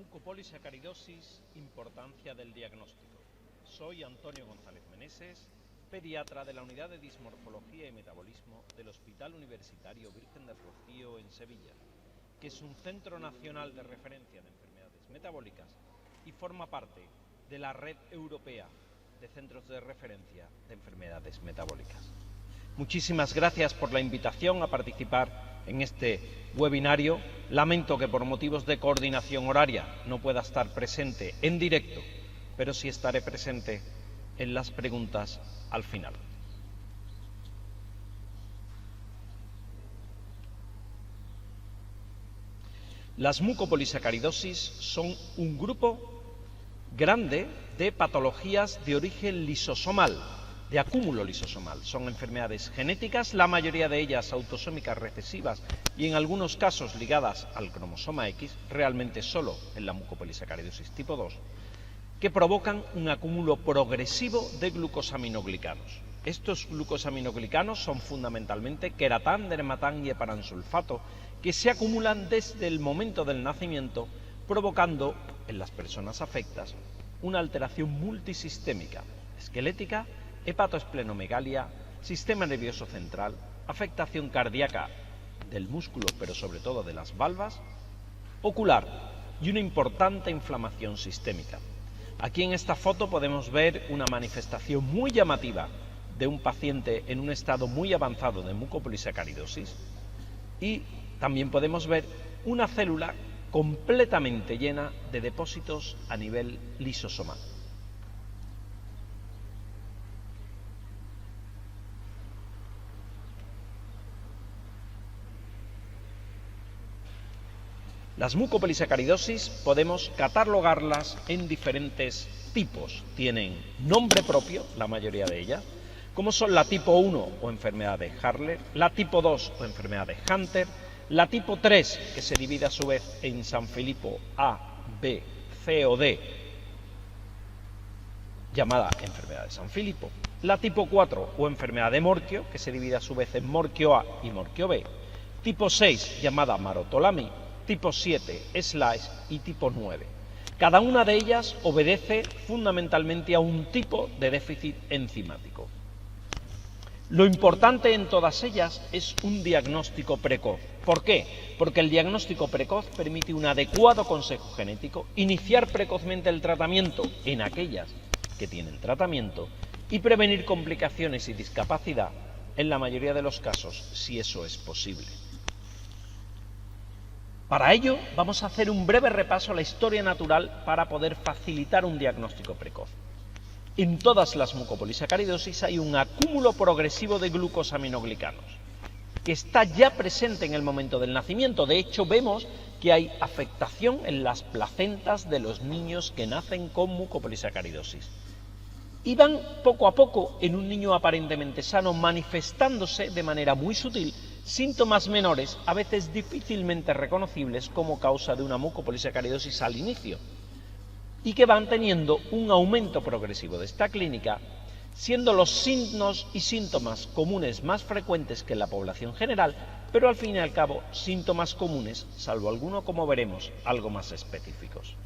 Mucopolisacaridosis, importancia del diagnóstico. Soy Antonio González Meneses, pediatra de la Unidad de Dismorfología y Metabolismo del Hospital Universitario Virgen del Rocío en Sevilla, que es un centro nacional de referencia de enfermedades metabólicas y forma parte de la Red Europea de Centros de Referencia de Enfermedades Metabólicas. Muchísimas gracias por la invitación a participar en este webinario. Lamento que por motivos de coordinación horaria no pueda estar presente en directo, pero sí estaré presente en las preguntas al final. Las mucopolisacaridosis son un grupo grande de patologías de origen lisosomal, de acúmulo lisosomal. Son enfermedades genéticas, la mayoría de ellas autosómicas recesivas y en algunos casos ligadas al cromosoma X, realmente solo en la mucopolisacaridosis tipo 2, que provocan un acúmulo progresivo de glucosaminoglicanos. Estos glucosaminoglicanos son fundamentalmente queratán, dermatán y heparansulfato, que se acumulan desde el momento del nacimiento, provocando en las personas afectas una alteración multisistémica, esquelética, hepatoesplenomegalia, sistema nervioso central, afectación cardíaca del músculo, pero sobre todo de las valvas, ocular y una importante inflamación sistémica. Aquí en esta foto podemos ver una manifestación muy llamativa de un paciente en un estado muy avanzado de mucopolisacaridosis y también podemos ver una célula completamente llena de depósitos a nivel lisosomal. Las mucopolisacaridosis podemos catalogarlas en diferentes tipos. Tienen nombre propio, la mayoría de ellas, como son la tipo 1 o enfermedad de Harler, la tipo 2 o enfermedad de Hunter, la tipo 3, que se divide a su vez en Sanfilippo A, B, C o D, llamada enfermedad de Sanfilippo, la tipo 4 o enfermedad de Morquio, que se divide a su vez en Morquio A y Morquio B, tipo 6 llamada Marotolami, tipo 7, SLAES y tipo 9. Cada una de ellas obedece fundamentalmente a un tipo de déficit enzimático. Lo importante en todas ellas es un diagnóstico precoz. ¿Por qué? Porque el diagnóstico precoz permite un adecuado consejo genético, iniciar precozmente el tratamiento en aquellas que tienen tratamiento y prevenir complicaciones y discapacidad en la mayoría de los casos, si eso es posible. Para ello, vamos a hacer un breve repaso a la historia natural para poder facilitar un diagnóstico precoz. En todas las mucopolisacaridosis hay un acúmulo progresivo de glucosaminoglicanos, que está ya presente en el momento del nacimiento. De hecho, vemos que hay afectación en las placentas de los niños que nacen con mucopolisacaridosis. Y van poco a poco en un niño aparentemente sano manifestándose de manera muy sutil síntomas menores, a veces difícilmente reconocibles como causa de una mucopolisacaridosis al inicio, y que van teniendo un aumento progresivo de esta clínica, siendo los signos y síntomas comunes más frecuentes que en la población general, pero al fin y al cabo síntomas comunes, salvo alguno, como veremos, algo más específicos.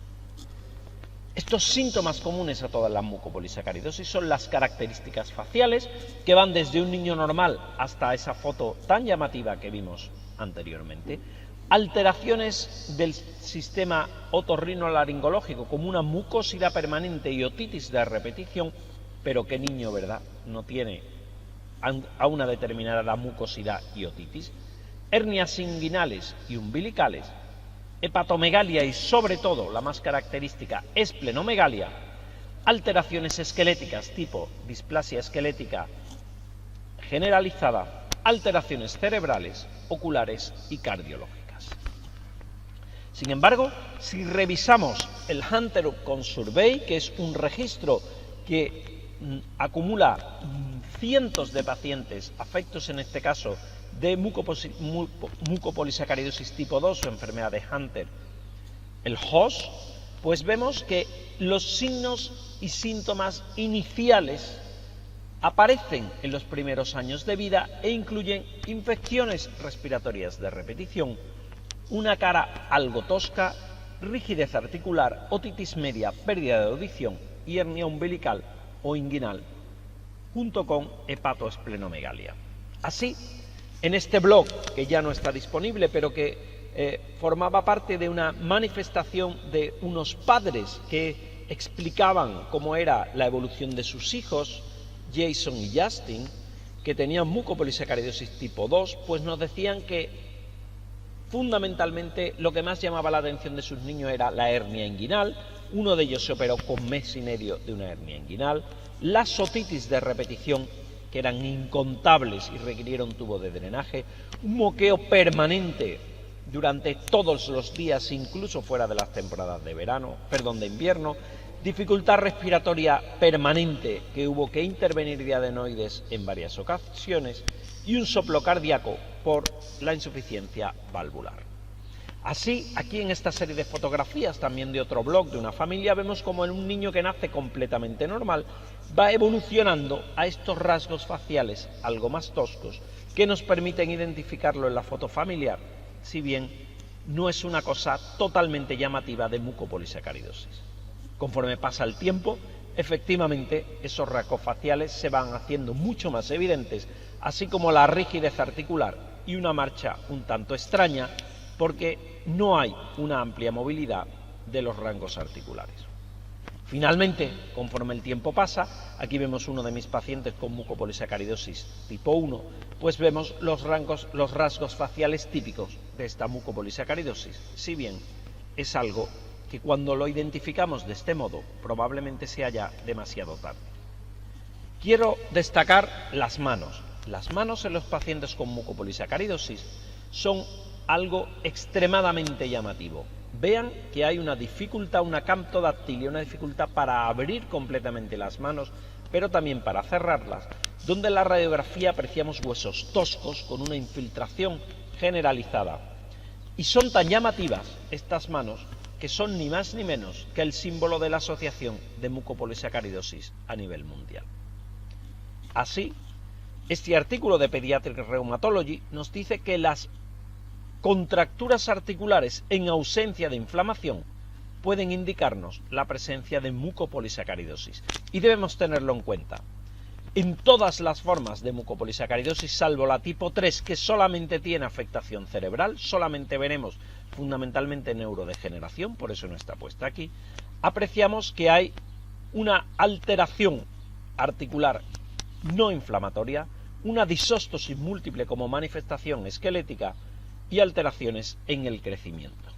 Estos síntomas comunes a todas las mucopolisacaridosis son las características faciales, que van desde un niño normal hasta esa foto tan llamativa que vimos anteriormente, alteraciones del sistema otorrinolaringológico, como una mucosidad permanente y otitis de repetición, pero ¿qué niño, verdad?, no tiene a una determinada mucosidad y otitis, hernias inguinales y umbilicales, hepatomegalia y, sobre todo, la más característica, esplenomegalia, alteraciones esqueléticas tipo displasia esquelética generalizada, alteraciones cerebrales, oculares y cardiológicas. Sin embargo, si revisamos el Hunter con Survey, que es un registro que acumula cientos de pacientes afectos, en este caso, de mucopolisacaridosis tipo 2 o enfermedad de Hunter, el HOS, pues vemos que los signos y síntomas iniciales aparecen en los primeros años de vida e incluyen infecciones respiratorias de repetición, una cara algo tosca rigidez articular, otitis media, pérdida de audición y hernia umbilical o inguinal, junto con hepatoesplenomegalia. Así, en este blog, que ya no está disponible, pero que formaba parte de una manifestación de unos padres que explicaban cómo era la evolución de sus hijos, Jason y Justin, que tenían mucopolisacaridosis tipo 2, pues nos decían que fundamentalmente lo que más llamaba la atención de sus niños era la hernia inguinal. Uno de ellos se operó con mes y medio de una hernia inguinal, las otitis de repetición, que eran incontables y requirieron tubo de drenaje, un moqueo permanente durante todos los días, incluso fuera de las temporadas de invierno, dificultad respiratoria permanente, que hubo que intervenir de adenoides en varias ocasiones, y un soplo cardíaco por la insuficiencia valvular. Así, aquí en esta serie de fotografías, también de otro blog de una familia, vemos como en un niño que nace completamente normal va evolucionando a estos rasgos faciales algo más toscos que nos permiten identificarlo en la foto familiar, si bien no es una cosa totalmente llamativa de mucopolisacaridosis. Conforme pasa el tiempo, efectivamente esos rasgos faciales se van haciendo mucho más evidentes, así como la rigidez articular y una marcha un tanto extraña, porque no hay una amplia movilidad de los rangos articulares. Finalmente, conforme el tiempo pasa, aquí vemos uno de mis pacientes con mucopolisacaridosis tipo 1, pues vemos los rasgos faciales típicos de esta mucopolisacaridosis, si bien es algo que cuando lo identificamos de este modo probablemente sea ya demasiado tarde. Quiero destacar las manos. Las manos en los pacientes con mucopolisacaridosis son algo extremadamente llamativo. Vean que hay una dificultad, una camptodactilia, una dificultad para abrir completamente las manos, pero también para cerrarlas, donde en la radiografía apreciamos huesos toscos con una infiltración generalizada. Y son tan llamativas estas manos que son ni más ni menos que el símbolo de la Asociación de Mucopolisacaridosis a nivel mundial. Así, este artículo de Pediatric Rheumatology nos dice que las contracturas articulares en ausencia de inflamación pueden indicarnos la presencia de mucopolisacaridosis y debemos tenerlo en cuenta. En todas las formas de mucopolisacaridosis, salvo la tipo 3, que solamente tiene afectación cerebral, solamente veremos fundamentalmente neurodegeneración, por eso no está puesta aquí, apreciamos que hay una alteración articular no inflamatoria, una disóstosis múltiple como manifestación esquelética y alteraciones en el crecimiento,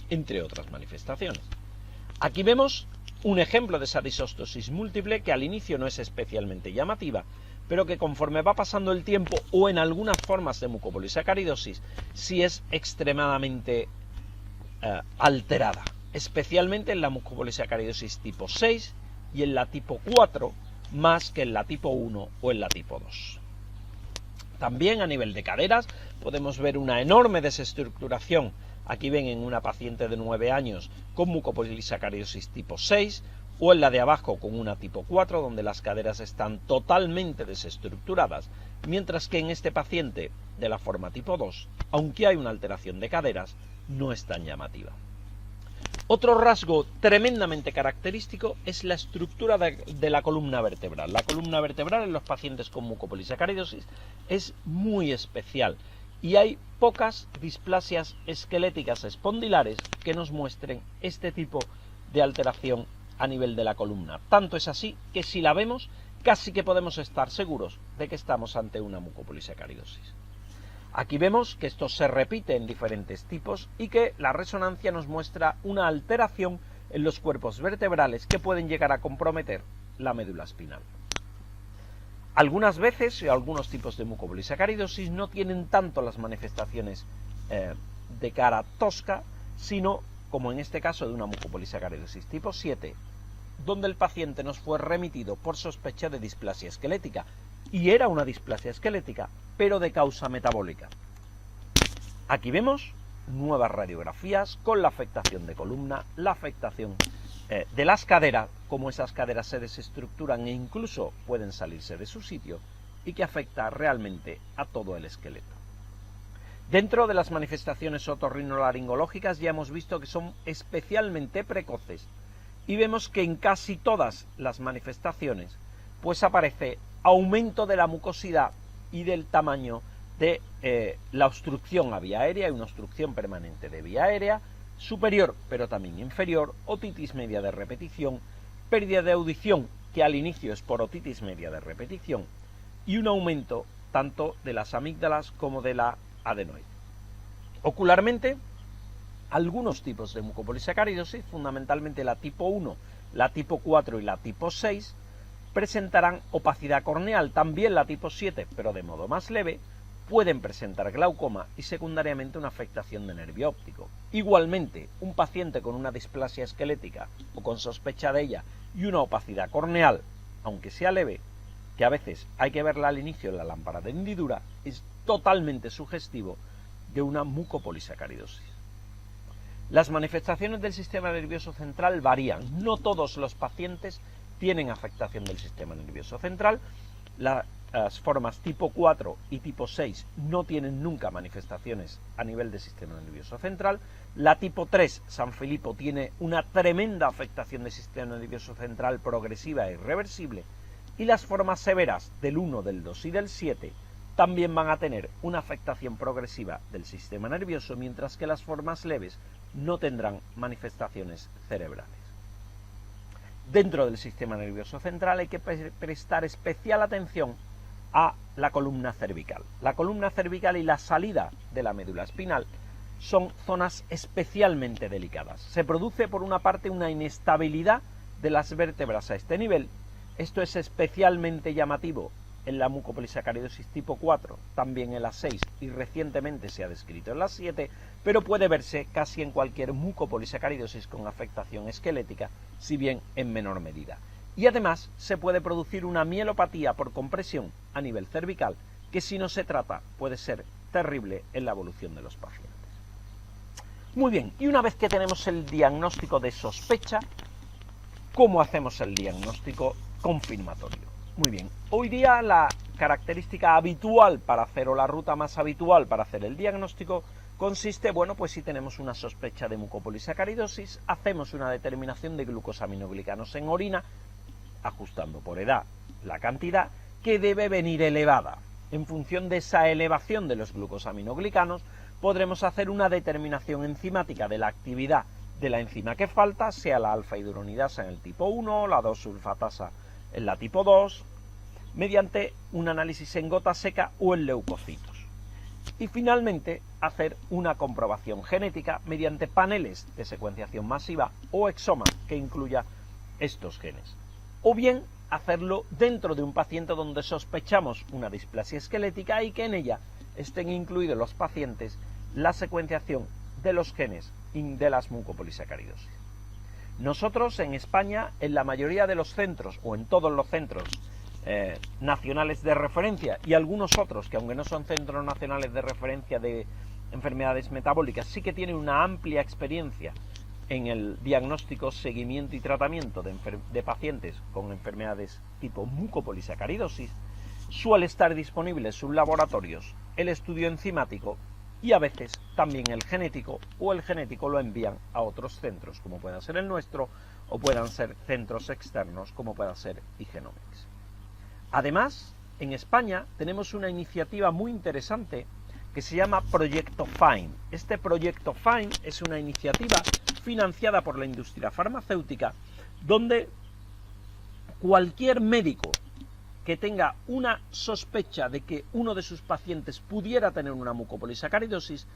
entre otras manifestaciones. Aquí vemos un ejemplo de esa disóstosis múltiple que al inicio no es especialmente llamativa, pero que conforme va pasando el tiempo o en algunas formas de mucopolisacaridosis sí es extremadamente alterada, especialmente en la mucopolisacaridosis tipo 6 y en la tipo 4, más que en la tipo 1 o en la tipo 2. También a nivel de caderas podemos ver una enorme desestructuración. Aquí ven en una paciente de 9 años con mucopolisacaridosis tipo 6 o en la de abajo con una tipo 4 donde las caderas están totalmente desestructuradas, mientras que en este paciente de la forma tipo 2, aunque hay una alteración de caderas, no es tan llamativa. Otro rasgo tremendamente característico es la estructura de la columna vertebral. La columna vertebral en los pacientes con mucopolisacaridosis es muy especial y hay pocas displasias esqueléticas espondilares que nos muestren este tipo de alteración a nivel de la columna. Tanto es así que si la vemos casi que podemos estar seguros de que estamos ante una mucopolisacaridosis. Aquí vemos que esto se repite en diferentes tipos y que la resonancia nos muestra una alteración en los cuerpos vertebrales que pueden llegar a comprometer la médula espinal. Algunas veces, algunos tipos de mucopolisacaridosis no tienen tanto las manifestaciones de cara tosca, sino, como en este caso de una mucopolisacaridosis tipo 7, donde el paciente nos fue remitido por sospecha de displasia esquelética, y era una displasia esquelética, pero de causa metabólica. Aquí vemos nuevas radiografías con la afectación de columna, la afectación de las caderas, como esas caderas se desestructuran e incluso pueden salirse de su sitio, y que afecta realmente a todo el esqueleto. Dentro de las manifestaciones otorrinolaringológicas ya hemos visto que son especialmente precoces y vemos que en casi todas las manifestaciones pues aparece aumento de la mucosidad y del tamaño de la obstrucción a vía aérea y una obstrucción permanente de vía aérea superior pero también inferior, otitis media de repetición, pérdida de audición que al inicio es por otitis media de repetición y un aumento tanto de las amígdalas como de la adenoide. Ocularmente, algunos tipos de mucopolisacaridosis, fundamentalmente la tipo 1, la tipo 4 y la tipo 6, presentarán opacidad corneal, también la tipo 7, pero de modo más leve, pueden presentar glaucoma y secundariamente una afectación de nervio óptico. Igualmente, un paciente con una displasia esquelética o con sospecha de ella y una opacidad corneal, aunque sea leve, que a veces hay que verla al inicio en la lámpara de hendidura, es totalmente sugestivo de una mucopolisacaridosis. Las manifestaciones del sistema nervioso central varían. No todos los pacientes tienen afectación del sistema nervioso central. Las formas tipo 4 y tipo 6 no tienen nunca manifestaciones a nivel del sistema nervioso central. La tipo 3, San Filipo, tiene una tremenda afectación del sistema nervioso central progresiva e irreversible. Y las formas severas del 1, del 2 y del 7 también van a tener una afectación progresiva del sistema nervioso, mientras que las formas leves no tendrán manifestaciones cerebrales. Dentro del sistema nervioso central hay que prestar especial atención a la columna cervical. La columna cervical y la salida de la médula espinal son zonas especialmente delicadas. Se produce por una parte una inestabilidad de las vértebras a este nivel. Esto es especialmente llamativo en la mucopolisacaridosis tipo 4, también en la 6 y recientemente se ha descrito en la 7, pero puede verse casi en cualquier mucopolisacaridosis con afectación esquelética, si bien en menor medida. Y además se puede producir una mielopatía por compresión a nivel cervical, que si no se trata puede ser terrible en la evolución de los pacientes. Muy bien, y una vez que tenemos el diagnóstico de sospecha, ¿cómo hacemos el diagnóstico confirmatorio? Muy bien, hoy día la característica habitual para hacer, o la ruta más habitual para hacer el diagnóstico, consiste, bueno, pues si tenemos una sospecha de mucopolisacaridosis, hacemos una determinación de glucosaminoglicanos en orina, ajustando por edad la cantidad, que debe venir elevada. En función de esa elevación de los glucosaminoglicanos, podremos hacer una determinación enzimática de la actividad de la enzima que falta, sea la alfa-hidronidasa en el tipo 1, la 2-sulfatasa en la tipo 2, mediante un análisis en gota seca o en leucocitos. Y finalmente, hacer una comprobación genética mediante paneles de secuenciación masiva o exoma que incluya estos genes. O bien, hacerlo dentro de un paciente donde sospechamos una displasia esquelética y que en ella estén incluidos los pacientes la secuenciación de los genes de las mucopolisacaridosis. Nosotros en España, en la mayoría de los centros, o en todos los centros nacionales de referencia, y algunos otros que aunque no son centros nacionales de referencia de enfermedades metabólicas, sí que tienen una amplia experiencia en el diagnóstico, seguimiento y tratamiento de pacientes con enfermedades tipo mucopolisacaridosis, suele estar disponible en sus laboratorios el estudio enzimático y a veces también el genético, o el genético lo envían a otros centros, como pueda ser el nuestro, o puedan ser centros externos, como pueda ser Igenomics. Además, en España tenemos una iniciativa muy interesante que se llama Proyecto FIND. Este Proyecto FIND es una iniciativa financiada por la industria farmacéutica, donde cualquier médico que tenga una sospecha de que uno de sus pacientes pudiera tener una mucopolisacaridosis,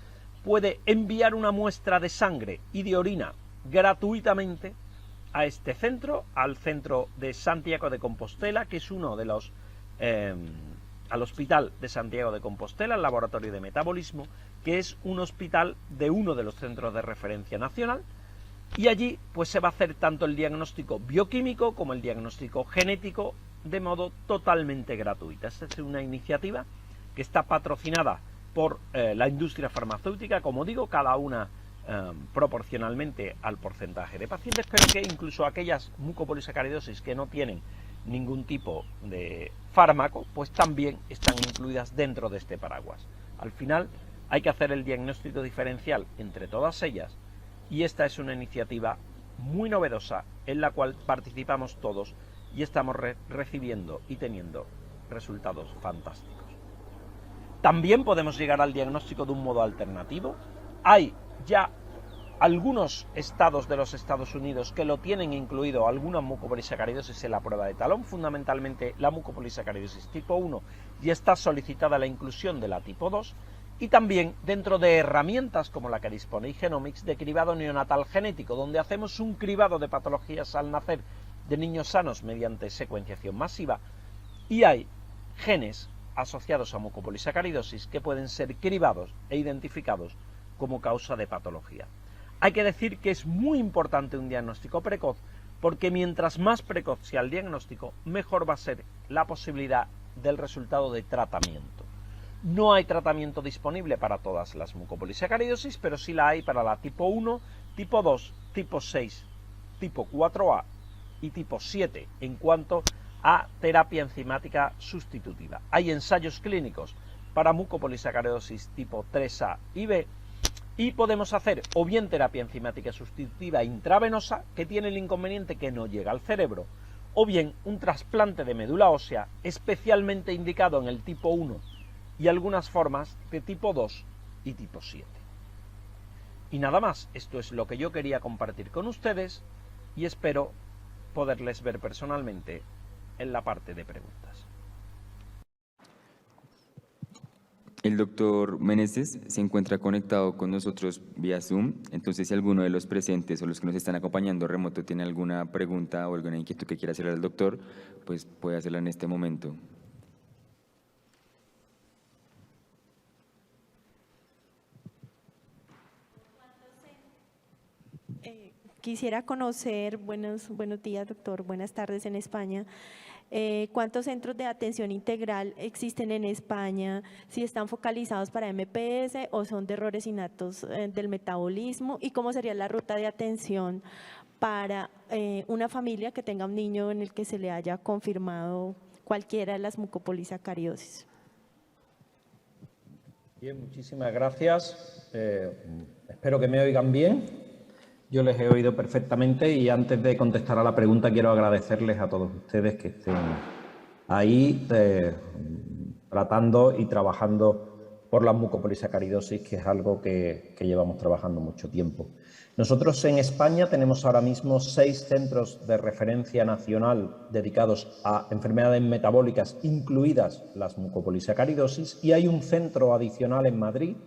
puede enviar una muestra de sangre y de orina gratuitamente a este centro, al centro de Santiago de Compostela, que es uno de los al Hospital de Santiago de Compostela, el Laboratorio de Metabolismo, que es un hospital de uno de los centros de referencia nacional, y allí pues se va a hacer tanto el diagnóstico bioquímico como el diagnóstico genético de modo totalmente gratuito. Esta es una iniciativa que está patrocinada por la industria farmacéutica, como digo, cada una proporcionalmente al porcentaje de pacientes, pero que incluso aquellas mucopolisacaridosis que no tienen ningún tipo de fármaco, pues también están incluidas dentro de este paraguas. Al final, Hay que hacer el diagnóstico diferencial entre todas ellas y esta es una iniciativa muy novedosa en la cual participamos todos y estamos recibiendo y teniendo resultados fantásticos. También podemos llegar al diagnóstico de un modo alternativo. Hay ya algunos estados de los Estados Unidos que lo tienen incluido alguna mucopolisacaridosis en la prueba de talón, fundamentalmente la mucopolisacaridosis tipo 1, y está solicitada la inclusión de la tipo 2, y también dentro de herramientas como la que dispone Genomics de cribado neonatal genético, donde hacemos un cribado de patologías al nacer de niños sanos mediante secuenciación masiva, y hay genes asociados a mucopolisacaridosis que pueden ser cribados e identificados como causa de patología. Hay que decir que es muy importante un diagnóstico precoz, porque mientras más precoz sea el diagnóstico, mejor va a ser la posibilidad del resultado de tratamiento. No hay tratamiento disponible para todas las mucopolisacaridosis, pero sí la hay para la tipo 1, tipo 2, tipo 6, tipo 4A y tipo 7 en cuanto a terapia enzimática sustitutiva. Hay ensayos clínicos para mucopolisacaridosis tipo 3A y B, y podemos hacer o bien terapia enzimática sustitutiva intravenosa, que tiene el inconveniente que no llega al cerebro, o bien un trasplante de médula ósea especialmente indicado en el tipo 1 y algunas formas de tipo 2 y tipo 7. Y nada más, esto es lo que yo quería compartir con ustedes y espero poderles ver personalmente en la parte de preguntas. El doctor Meneses se encuentra conectado con nosotros vía Zoom, entonces si alguno de los presentes o los que nos están acompañando remoto tiene alguna pregunta o alguna inquietud que quiera hacerle al doctor, pues puede hacerla en este momento. Quisiera conocer, buenos días doctor, buenas tardes en España. ¿Cuántos centros de atención integral existen en España? Si están focalizados para MPS o son de errores innatos del metabolismo, y cómo sería la ruta de atención para una familia que tenga un niño en el que se le haya confirmado cualquiera de las mucopolisacaridosis. Bien, muchísimas gracias. Espero que me oigan bien. Yo les he oído perfectamente y antes de contestar a la pregunta quiero agradecerles a todos ustedes que estén ahí tratando y trabajando por la mucopolisacaridosis, que es algo que llevamos trabajando mucho tiempo. Nosotros en España tenemos ahora mismo 6 centros de referencia nacional dedicados a enfermedades metabólicas, incluidas las mucopolisacaridosis, y hay un centro adicional en Madrid.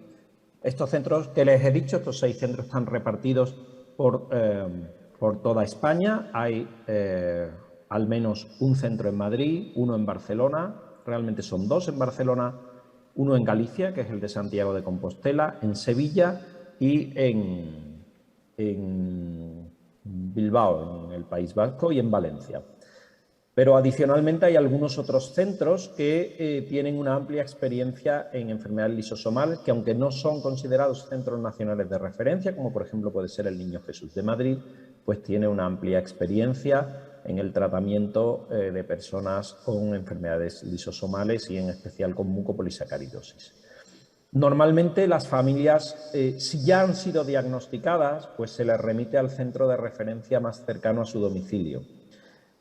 Estos centros que les he dicho, estos 6 centros están repartidos por toda España. Hay al menos un centro en Madrid, uno en Barcelona, realmente son 2 en Barcelona, uno en Galicia, que es el de Santiago de Compostela, en Sevilla y en Bilbao, en el País Vasco, y en Valencia. Pero adicionalmente hay algunos otros centros que tienen una amplia experiencia en enfermedades lisosomales, que aunque no son considerados centros nacionales de referencia, como por ejemplo puede ser el Niño Jesús de Madrid, pues tiene una amplia experiencia en el tratamiento de personas con enfermedades lisosomales y en especial con mucopolisacaridosis. Normalmente las familias, si ya han sido diagnosticadas, pues se les remite al centro de referencia más cercano a su domicilio.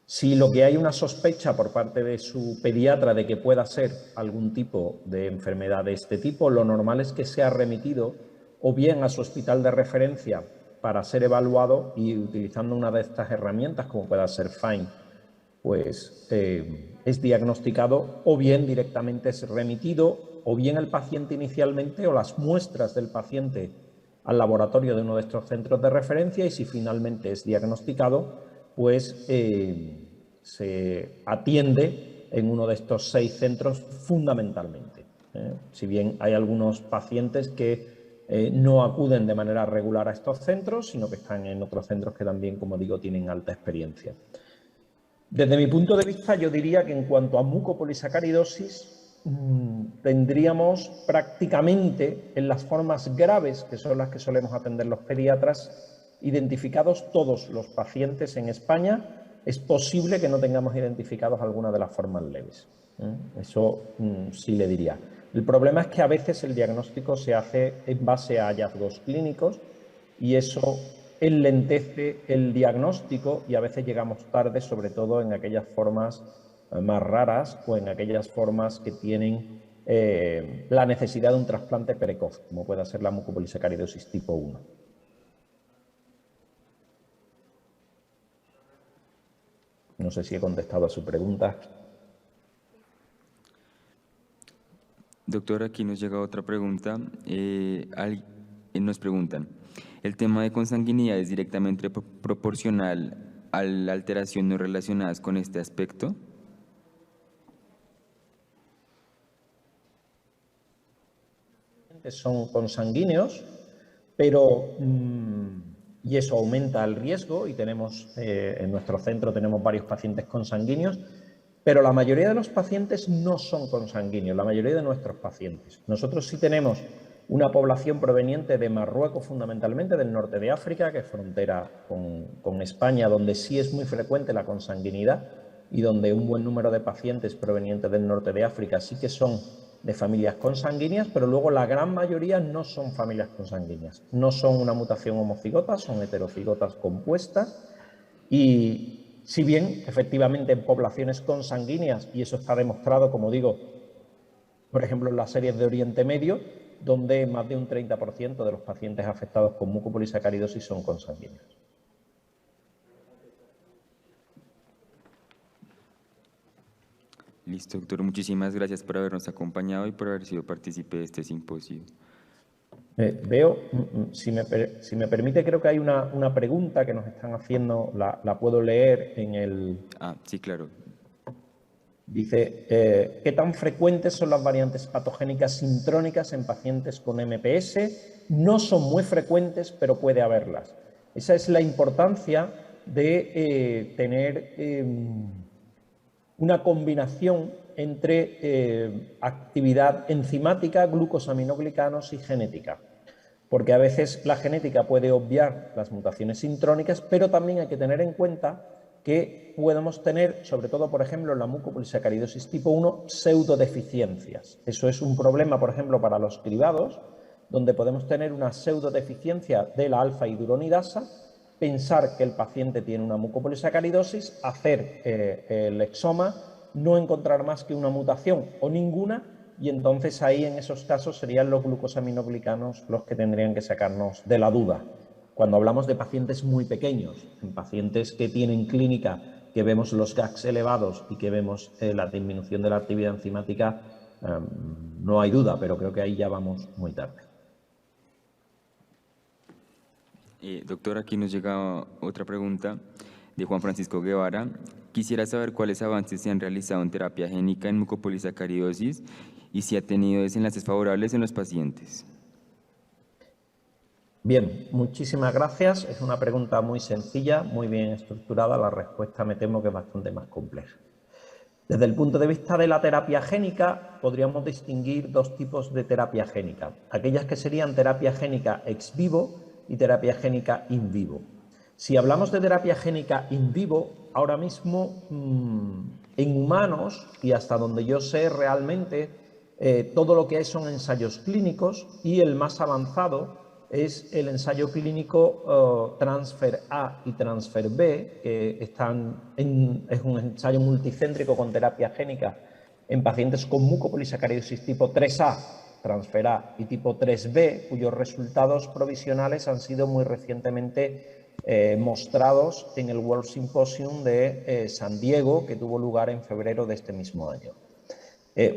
Si lo que hay una sospecha por parte de su pediatra de que pueda ser algún tipo de enfermedad de este tipo, lo normal es que sea remitido o bien a su hospital de referencia para ser evaluado y utilizando una de estas herramientas, como pueda ser FIND, pues es diagnosticado, o bien directamente es remitido, o bien el paciente inicialmente o las muestras del paciente al laboratorio de uno de estos centros de referencia, y si finalmente es diagnosticado, pues se atiende en uno de estos 6 centros fundamentalmente. Si bien hay algunos pacientes que no acuden de manera regular a estos centros, sino que están en otros centros que también, como digo, tienen alta experiencia. Desde mi punto de vista, yo diría que en cuanto a mucopolisacaridosis, tendríamos prácticamente en las formas graves, que son las que solemos atender los pediatras, identificados todos los pacientes en España. Es posible que no tengamos identificados alguna de las formas leves. Eso sí le diría. El problema es que a veces el diagnóstico se hace en base a hallazgos clínicos y eso enlentece el diagnóstico y a veces llegamos tarde, sobre todo en aquellas formas más raras o en aquellas formas que tienen la necesidad de un trasplante precoz, como puede ser la mucopolisacaridosis tipo 1. No sé si he contestado a su pregunta. Doctor, aquí nos llega otra pregunta. Nos preguntan, ¿el tema de consanguinidad es directamente proporcional a la alteración no relacionadas con este aspecto? Son consanguíneos, pero y eso aumenta el riesgo y tenemos en nuestro centro tenemos varios pacientes consanguíneos, pero la mayoría de los pacientes no son consanguíneos, la mayoría de nuestros pacientes. Nosotros sí tenemos una población proveniente de Marruecos, fundamentalmente del norte de África, que es frontera con España, donde sí es muy frecuente la consanguinidad y donde un buen número de pacientes provenientes del norte de África sí que son de familias consanguíneas, pero luego la gran mayoría no son familias consanguíneas, no son una mutación homocigota, son heterocigotas compuestas y si bien efectivamente en poblaciones consanguíneas, y eso está demostrado, como digo, por ejemplo en las series de Oriente Medio, donde más de un 30% de los pacientes afectados con mucopolisacaridosis son consanguíneos. Listo, doctor. Muchísimas gracias por habernos acompañado y por haber sido partícipe de este simposio. Veo, si me permite, creo que hay una pregunta que nos están haciendo, la puedo leer en el... Sí, claro. Dice, ¿qué tan frecuentes son las variantes patogénicas sintrónicas en pacientes con MPS? No son muy frecuentes, pero puede haberlas. Esa es la importancia de tener una combinación entre actividad enzimática, glucosaminoglicanos y genética. Porque a veces la genética puede obviar las mutaciones sintrónicas, pero también hay que tener en cuenta que podemos tener, sobre todo, por ejemplo, en la mucopolisacaridosis tipo 1, pseudodeficiencias. Eso es un problema, por ejemplo, para los cribados, donde podemos tener una pseudodeficiencia de la alfa-hidroronidasa, pensar que el paciente tiene una mucopolisacaridosis, hacer el exoma, no encontrar más que una mutación o ninguna, y entonces ahí en esos casos serían los glucosaminoglicanos los que tendrían que sacarnos de la duda. Cuando hablamos de pacientes muy pequeños, en pacientes que tienen clínica, que vemos los GAGs elevados y que vemos la disminución de la actividad enzimática, no hay duda, pero creo que ahí ya vamos muy tarde. Doctor, aquí nos llega otra pregunta de Juan Francisco Guevara. Quisiera saber cuáles avances se han realizado en terapia génica en mucopolisacaridosis y si ha tenido desenlaces favorables en los pacientes. Bien, muchísimas gracias. Es una pregunta muy sencilla, muy bien estructurada. La respuesta me temo que es bastante más compleja. Desde el punto de vista de la terapia génica, podríamos distinguir dos tipos de terapia génica. Aquellas que serían terapia génica ex vivo y terapia génica in vivo. Si hablamos de terapia génica in vivo, ahora mismo en humanos, y hasta donde yo sé realmente, todo lo que hay son ensayos clínicos y el más avanzado es el ensayo clínico Transfer A y Transfer B, que es un ensayo multicéntrico con terapia génica en pacientes con mucopolisacaridosis tipo 3A, Transfer A, y tipo 3B, cuyos resultados provisionales han sido muy recientemente mostrados en el World Symposium de San Diego, que tuvo lugar en febrero de este mismo año.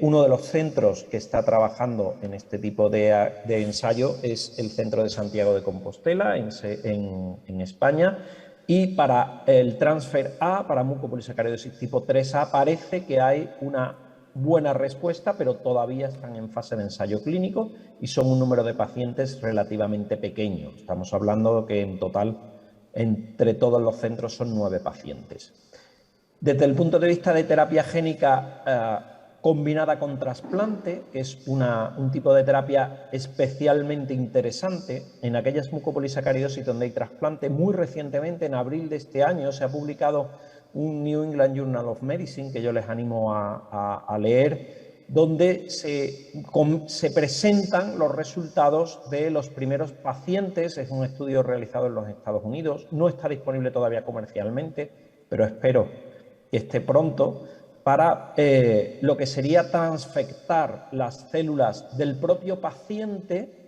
Uno de los centros que está trabajando en este tipo de ensayo es el Centro de Santiago de Compostela, en España, y para el Transfer A, para mucopolisacaridosis tipo 3A, parece que hay una buena respuesta, pero todavía están en fase de ensayo clínico y son un número de pacientes relativamente pequeño. Estamos hablando que en total, entre todos los centros, son 9 pacientes. Desde el punto de vista de terapia génica combinada con trasplante, que es un tipo de terapia especialmente interesante en aquellas mucopolisacaridosis donde hay trasplante. Muy recientemente, en abril de este año, se ha publicado un New England Journal of Medicine, que yo les animo a leer, donde se presentan los resultados de los primeros pacientes. Es un estudio realizado en los Estados Unidos, no está disponible todavía comercialmente, pero espero que esté pronto, para lo que sería transfectar las células del propio paciente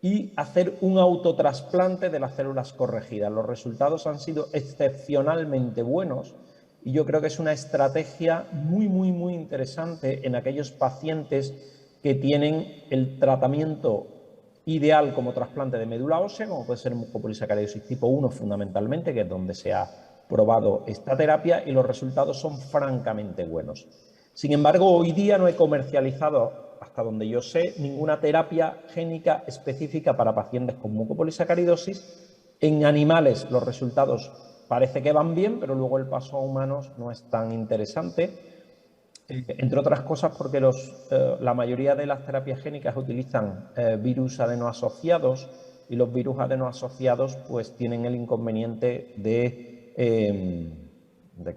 y hacer un autotrasplante de las células corregidas. Los resultados han sido excepcionalmente buenos y yo creo que es una estrategia muy interesante en aquellos pacientes que tienen el tratamiento ideal como trasplante de médula ósea, como puede ser mucopolisacaridosis tipo 1 fundamentalmente, que es donde se ha probado esta terapia, y los resultados son francamente buenos. Sin embargo, hoy día no he comercializado, hasta donde yo sé, ninguna terapia génica específica para pacientes con mucopolisacaridosis. En animales los resultados parece que van bien, pero luego el paso a humanos no es tan interesante, entre otras cosas porque la mayoría de las terapias génicas utilizan virus adenoasociados, y los virus adenoasociados pues tienen el inconveniente de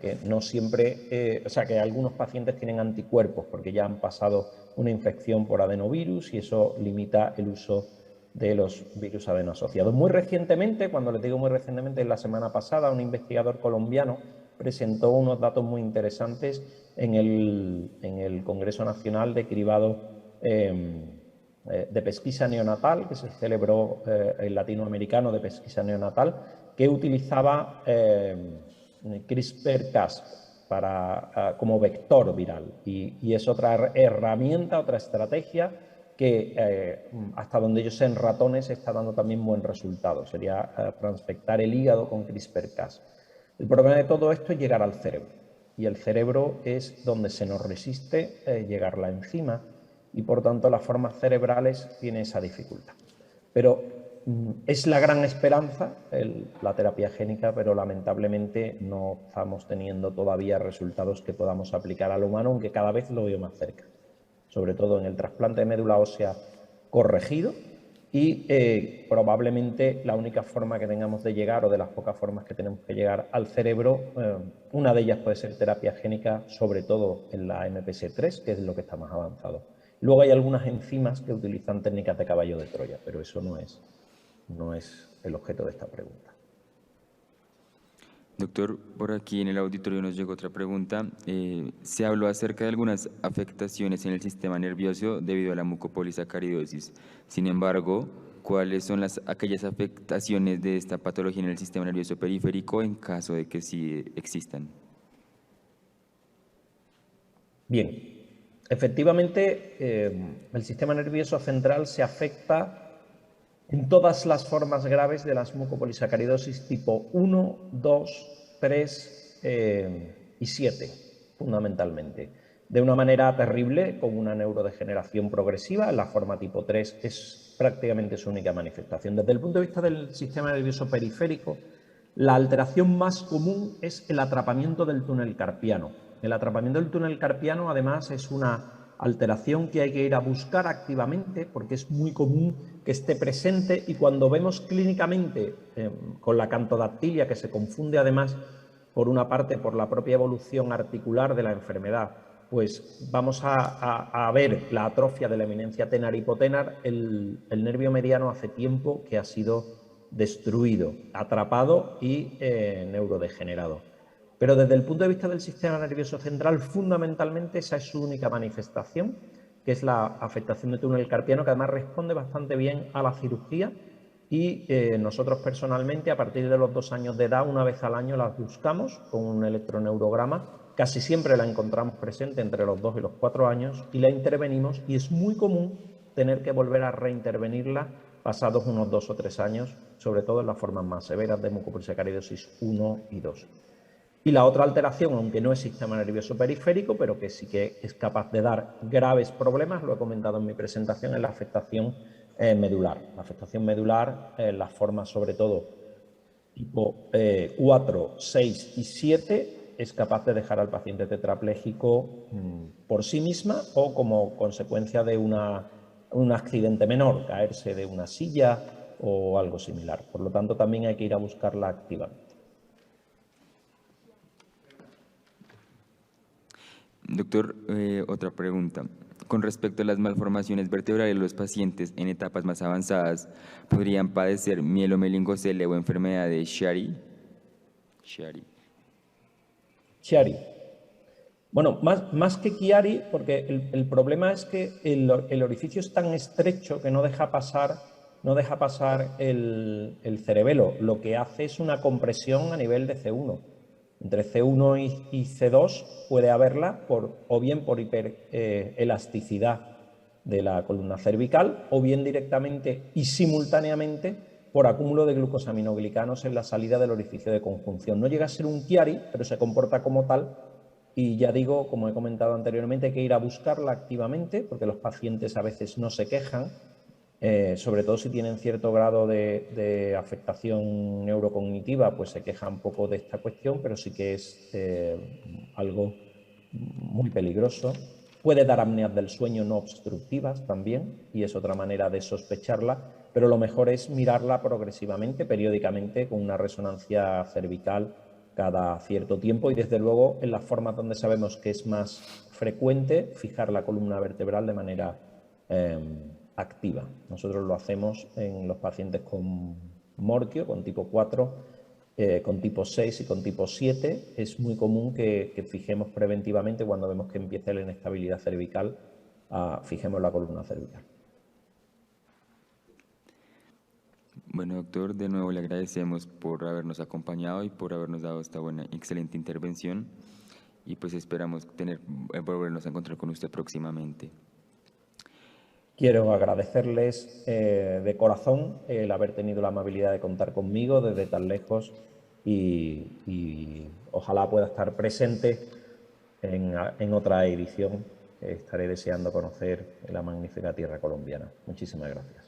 que no siempre, o sea, que algunos pacientes tienen anticuerpos porque ya han pasado una infección por adenovirus y eso limita el uso de los virus adenoasociados. Muy recientemente, cuando les digo muy recientemente, la semana pasada, un investigador colombiano presentó unos datos muy interesantes en el Congreso Nacional de Cribado de Pesquisa Neonatal, que se celebró el latinoamericano de pesquisa neonatal, que utilizaba CRISPR-Cas como vector viral, y es otra herramienta, otra estrategia que hasta donde yo sé en ratones está dando también buen resultado. Sería transfectar el hígado con CRISPR-Cas. El problema de todo esto es llegar al cerebro, y el cerebro es donde se nos resiste llegar la enzima, y por tanto las formas cerebrales tienen esa dificultad. Pero es la gran esperanza la terapia génica, pero lamentablemente no estamos teniendo todavía resultados que podamos aplicar al humano, aunque cada vez lo veo más cerca, sobre todo en el trasplante de médula ósea corregido, y probablemente la única forma que tengamos de llegar, o de las pocas formas que tenemos que llegar al cerebro, una de ellas puede ser terapia génica, sobre todo en la MPS3, que es lo que está más avanzado. Luego hay algunas enzimas que utilizan técnicas de caballo de Troya, pero eso no es el objeto de esta pregunta. Doctor, por aquí en el auditorio nos llegó otra pregunta. Se habló acerca de algunas afectaciones en el sistema nervioso debido a la mucopolisacaridosis. Sin embargo, ¿cuáles son aquellas afectaciones de esta patología en el sistema nervioso periférico en caso de que sí existan? Bien, efectivamente, el sistema nervioso central se afecta en todas las formas graves de las mucopolisacaridosis tipo 1, 2, 3 y 7, fundamentalmente. De una manera terrible, con una neurodegeneración progresiva. La forma tipo 3 es prácticamente su única manifestación. Desde el punto de vista del sistema nervioso periférico, la alteración más común es el atrapamiento del túnel carpiano. El atrapamiento del túnel carpiano, además, es una alteración que hay que ir a buscar activamente porque es muy común que esté presente, y cuando vemos clínicamente con la cantodactilia, que se confunde además por una parte por la propia evolución articular de la enfermedad, pues vamos a ver la atrofia de la eminencia tenar-hipotenar. El nervio mediano hace tiempo que ha sido destruido, atrapado y neurodegenerado. Pero desde el punto de vista del sistema nervioso central, fundamentalmente esa es su única manifestación, que es la afectación de túnel carpiano, que además responde bastante bien a la cirugía, y nosotros personalmente, a partir de los 2 años de edad, una vez al año las buscamos con un electroneurograma. Casi siempre la encontramos presente entre los 2 y los 4 años y la intervenimos, y es muy común tener que volver a reintervenirla pasados unos 2 o 3 años, sobre todo en las formas más severas de mucopolisacaridosis 1 y 2. Y la otra alteración, aunque no es sistema nervioso periférico, pero que sí que es capaz de dar graves problemas, lo he comentado en mi presentación, es la afectación medular. La afectación medular, las formas sobre todo tipo 4, 6 y 7, es capaz de dejar al paciente tetrapléjico por sí misma o como consecuencia de un accidente menor, caerse de una silla o algo similar. Por lo tanto, también hay que ir a buscarla activamente. Doctor, otra pregunta. con respecto a las malformaciones vertebrales, los pacientes en etapas más avanzadas podrían padecer mielomeningocele o enfermedad de Chiari. Chiari. Bueno, más que Chiari, porque el problema es que el orificio es tan estrecho que no deja pasar el cerebelo. Lo que hace es una compresión a nivel de C1. Entre C1 y C2 puede haberla o bien por hiperelasticidad de la columna cervical o bien directamente y simultáneamente por acúmulo de glucosaminoglicanos en la salida del orificio de conjunción. No llega a ser un Chiari, pero se comporta como tal y ya digo, como he comentado anteriormente, hay que ir a buscarla activamente porque los pacientes a veces no se quejan, sobre todo si tienen cierto grado de afectación neurocognitiva, pues se queja un poco de esta cuestión, pero sí que es algo muy peligroso. Puede dar apneas del sueño no obstructivas también, y es otra manera de sospecharla, pero lo mejor es mirarla progresivamente, periódicamente, con una resonancia cervical cada cierto tiempo y, desde luego, en las formas donde sabemos que es más frecuente, fijar la columna vertebral de manera activa. Nosotros lo hacemos en los pacientes con morquio, con tipo 4, con tipo 6 y con tipo 7. Es muy común que fijemos preventivamente cuando vemos que empieza la inestabilidad cervical, fijemos la columna cervical. Bueno, doctor, de nuevo le agradecemos por habernos acompañado y por habernos dado esta excelente intervención, y pues esperamos volvernos a encontrar con usted próximamente. Quiero agradecerles de corazón el haber tenido la amabilidad de contar conmigo desde tan lejos y ojalá pueda estar presente en otra edición. Estaré deseando conocer la magnífica tierra colombiana. Muchísimas gracias.